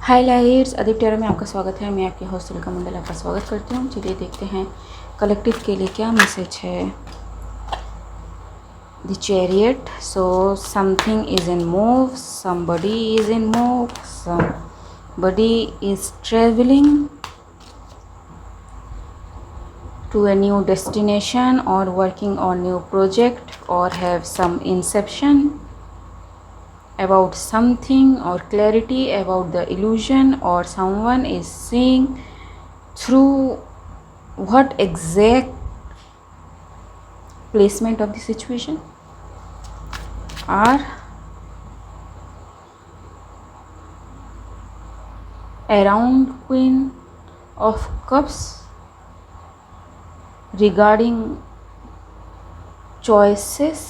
हाय lights, Aditya में आपका स्वागत है। मैं आपकी होस्ट रेखा मंडल आपका स्वागत करती हूँ। चलिए देखते हैं कलेक्टिव के लिए क्या मैसेज है। The chariot. So something is in move, somebody is in move, somebody is travelling to a new destination or working on new project or have some inception about something or clarity about the illusion, or someone is seeing through what exact placement of the situation are around Queen of Cups regarding choices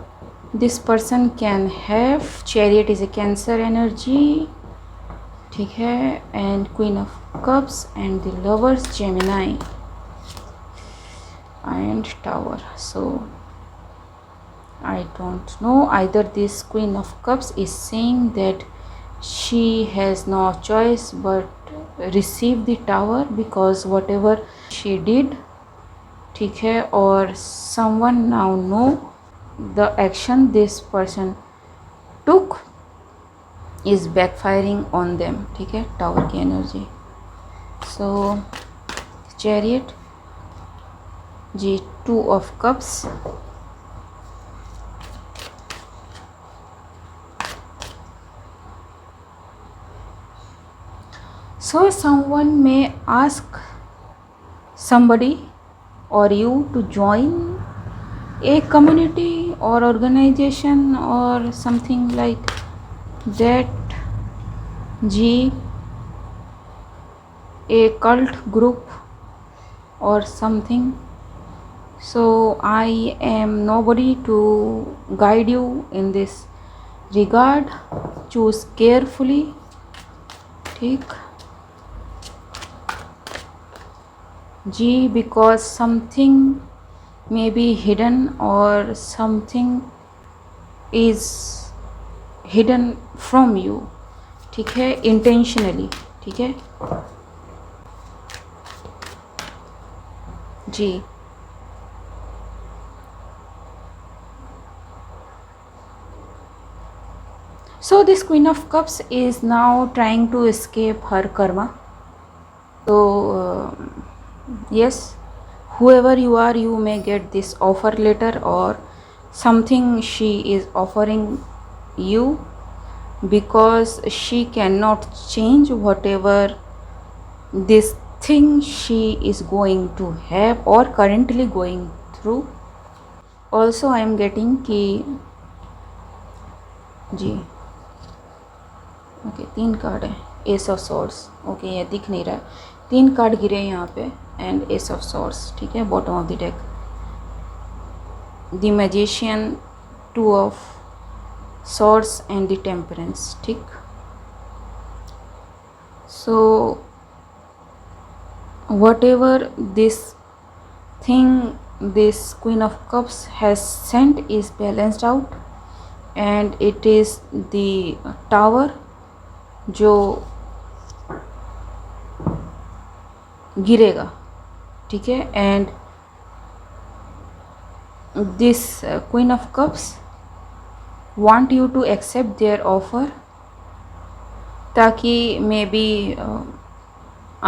this person can have. Chariot is a Cancer energy, ठीक है, and Queen of Cups and the Lovers Gemini and Tower. So I don't know, either this Queen of Cups is saying that she has no choice but receive the Tower because whatever she did, ठीक है, और someone now know the action this person took is backfiring on them, ठीक है, tower की energy. So chariot जी, 2 of Cups, so someone may ask somebody or you to join a community or organization or something like that, जी, a cult group or something. So I am nobody to guide you in this regard. Choose carefully, ठीक जी, because something may be hidden or something is hidden from you, ठीक है, intentionally, ठीक है जी. So this Queen of Cups is now trying to escape her karma. So yes, whoever you are, you may get this offer letter or something she is offering you, because she cannot change whatever this thing she is going to have or currently going through. Also I am getting कि जी, okay, 3 card है. S of swords, okay, ये दिख नहीं रहा है, 3 card गिरे हैं यहाँ पे, एंड एस ऑफ सॉर्ड्स, ठीक है, bottom of the deck. The magician, 2 of swords and the temperance, ठीक. सो whatever this thing this Queen of Cups has sent is balanced out, and it is the Tower जो गिरेगा, ठीक है. And this Queen of Cups want you to accept their offer, ताकि may be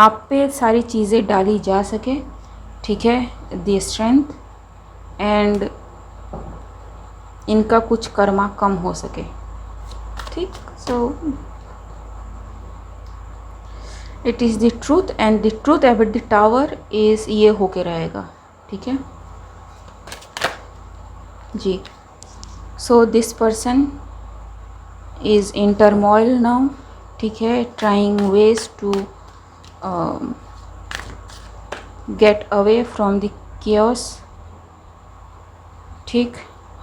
आप पे सारी चीज़ें डाली जा सके, ठीक है, द स्ट्रेंथ, एंड इनका कुछ कर्मा कम हो सके, ठीक. So it is the truth, and the truth about the tower is ये होके रहेगा, ठीक है जी. So this person is in turmoil now, ठीक है, trying ways to get away from the chaos, ठीक.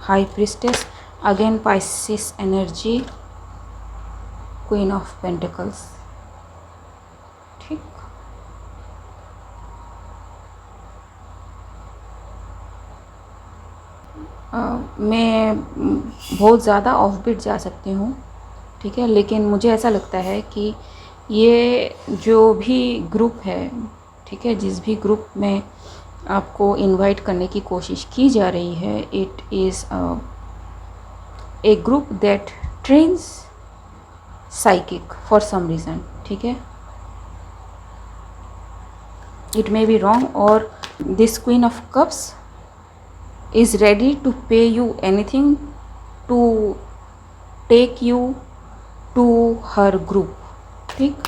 High priestess, again Pisces energy, Queen of Pentacles, ठीक. मैं बहुत ज़्यादा ऑफ बीट जा सकती हूँ, ठीक है, लेकिन मुझे ऐसा लगता है कि ये जो भी ग्रुप है, ठीक है, जिस भी ग्रुप में आपको इनवाइट करने की कोशिश की जा रही है, it is a group that trains psychic for some reason, ठीक है. इट मे बी रॉन्ग, और this queen of cups is ready to pay you anything to take you to her group, ठीक.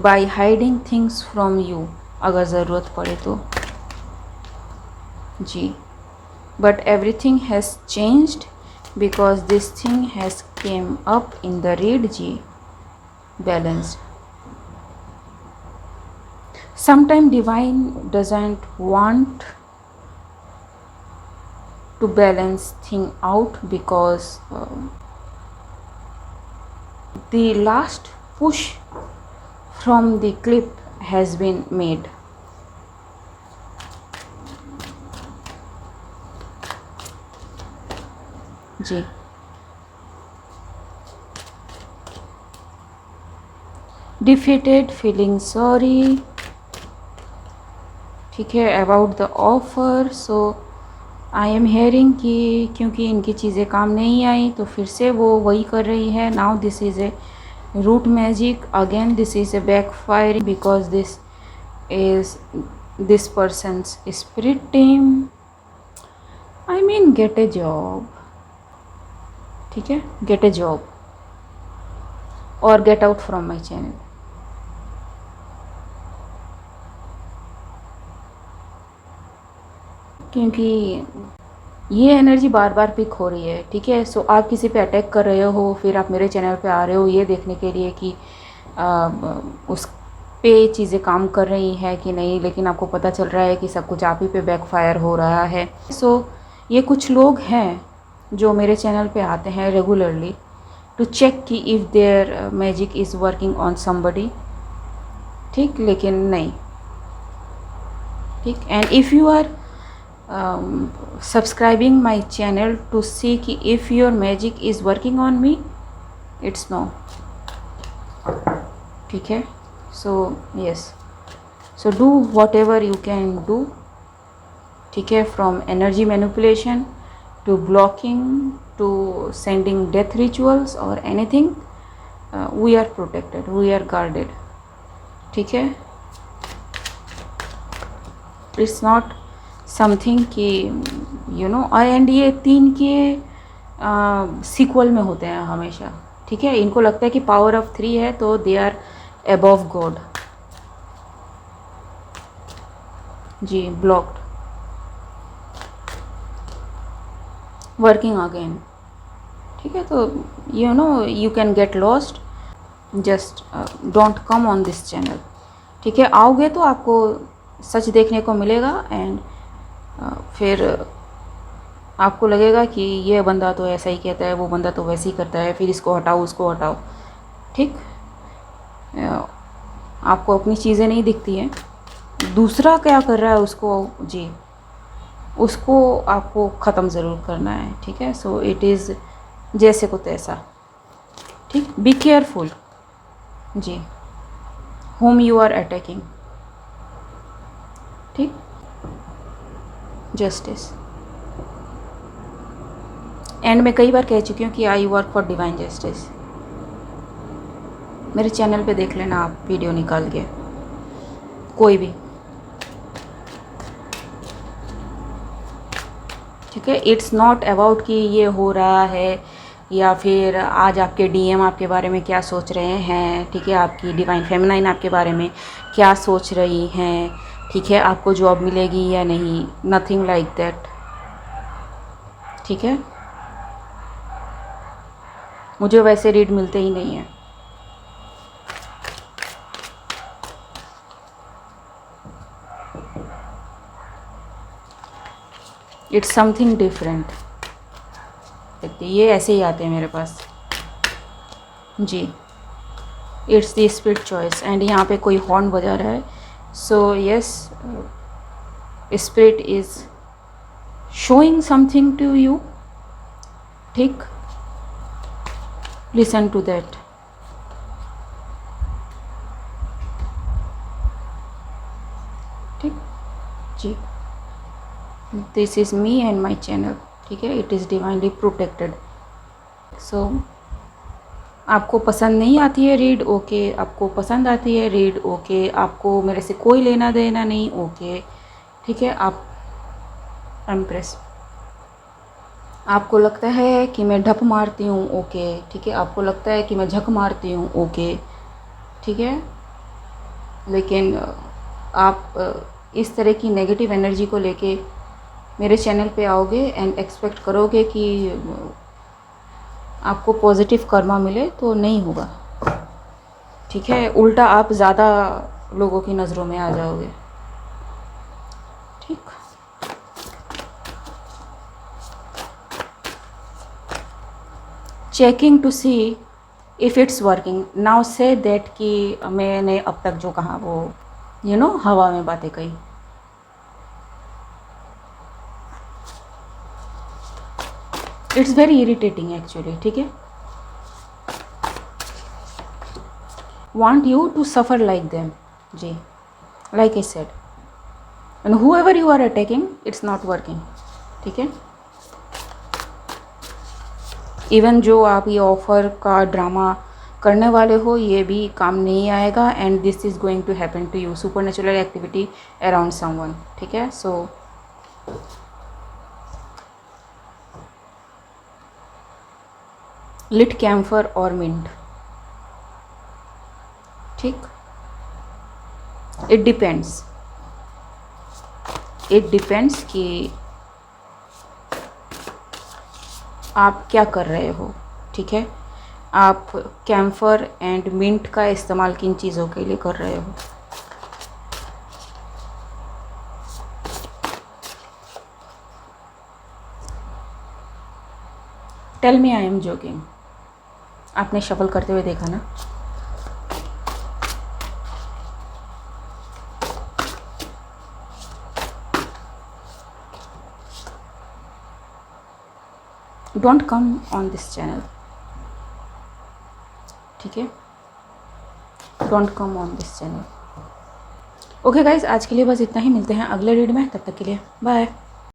by hiding things from you, अगर ज़रूरत पड़े तो जी. but everything has changed because this thing has came up in the read ji. balanced. Sometimes divine doesn't want to balance thing out because the last push from the clip has been made. Ji. defeated, feeling sorry, ठीक है, about the offer. So I am hearing कि क्योंकि इनकी चीज़ें काम नहीं आई तो फिर से वो वही कर रही है. Now this is a root magic again, this is a backfire because this is this person's spirit team. I mean get a job, ठीक है, गेट ए जॉब और get out from my channel. क्योंकि ये energy bar बार pick हो रही है, ठीक है. सो आप किसी पे अटैक कर रहे हो, फिर आप मेरे चैनल पे आ रहे हो ये देखने के लिए कि उस पे चीज़ें काम कर रही हैं कि नहीं, लेकिन आपको पता चल रहा है कि सब कुछ आप ही पे बैकफायर हो रहा है. सो ये कुछ लोग हैं जो मेरे चैनल पे आते हैं रेगुलरली टू चेक कि if there magic is working on somebody, ठीक, लेकिन नहीं, ठीक. And if you are subscribing my channel to see ki if your magic is working on me, it's no, ठीक है. so yes, so do whatever you can do, ठीक है, from energy manipulation to blocking to sending death rituals or anything. We are protected, we are guarded, ठीक है. it's not something कि you know, and ये 3 के sequel में होते हैं हमेशा, ठीक है. इनको लगता है कि पावर ऑफ 3 है तो they are above God ji. Blocked, working again, ठीक है. तो you know you can get lost, just don't come on this channel, ठीक है. आओगे तो आपको सच देखने को मिलेगा एंड फिर आपको लगेगा कि ये बंदा तो ऐसा ही कहता है, वो बंदा तो वैसे ही करता है, फिर इसको हटाओ उसको हटाओ, ठीक. आपको अपनी चीज़ें नहीं दिखती हैं, दूसरा क्या कर रहा है उसको जी, उसको आपको ख़त्म ज़रूर करना है, ठीक है. सो इट इज़ जैसे को तैसा, ठीक. Be careful ji, whom you are attacking, ठीक. जस्टिस. एंड मैं कई बार कह चुकी हूँ कि I work for divine justice. मेरे चैनल पे देख लेना आप वीडियो निकाल के, कोई भी, ठीक है. इट्स नॉट अबाउट कि ये हो रहा है या फिर आज आपके डीएम आपके बारे में क्या सोच रहे हैं, ठीक है. आपकी डिवाइन फेमिनाइन आपके बारे में क्या सोच रही हैं, ठीक है. आपको जॉब मिलेगी या नहीं, नथिंग लाइक दैट, ठीक है. मुझे वैसे रीड मिलते ही नहीं हैं. It's something different. देखते ये ऐसे ही आते हैं मेरे पास जी. It's the spirit choice and यहाँ पे कोई हॉर्न बजा रहा है. So yes, spirit is showing something to you, ठीक. Listen to that. ठीक जी, this is me and my channel, ठीक है, it is divinely protected. So आपको पसंद नहीं आती है रीड, ओके, आपको पसंद आती है रीड, ओके, आपको मेरे से कोई लेना देना नहीं, ओके, ठीक है। आप एम्प्रेस, आपको लगता है कि मैं ढप मारती हूँ, ओके, ठीक है, आपको लगता है कि मैं झक मारती हूँ, ओके, ठीक है, लेकिन आप इस तरह की नेगेटिव एनर्जी को लेके मेरे चैनल पे आओगे एंड एक्सपेक्ट करोगे कि आपको पॉजिटिव कर्मा मिले, तो नहीं होगा, ठीक है, उल्टा आप ज़्यादा लोगों की नज़रों में आ जाओगे, ठीक। Checking to see if it's working, now say that कि मैंने अब तक जो कहा वो हवा में बातें कही। इट्स वेरी इरिटेटिंग एक्चुअली, ठीक है। want you to suffer like them ji, like I said, and whoever you are attacking, it's not working, ठीक है। इवन जो आप ये ऑफ़र का ड्रामा करने वाले हो, ये भी काम नहीं आएगा, and this is going to happen to you, supernatural activity around someone, ठीक है। सो लिट कैम्फर और मिंट, ठीक। इट डिपेंड्स कि आप क्या कर रहे हो, ठीक है। आप कैम्फर एंड मिंट का इस्तेमाल किन चीज़ों के लिए कर रहे हो। Tell me I am joking, आपने शफल करते हुए देखा ना। Don't come on this channel, ठीक है, don't come on this channel. Okay guys, आज के लिए बस इतना ही, मिलते हैं अगले रीड में, तब तक के लिए बाय।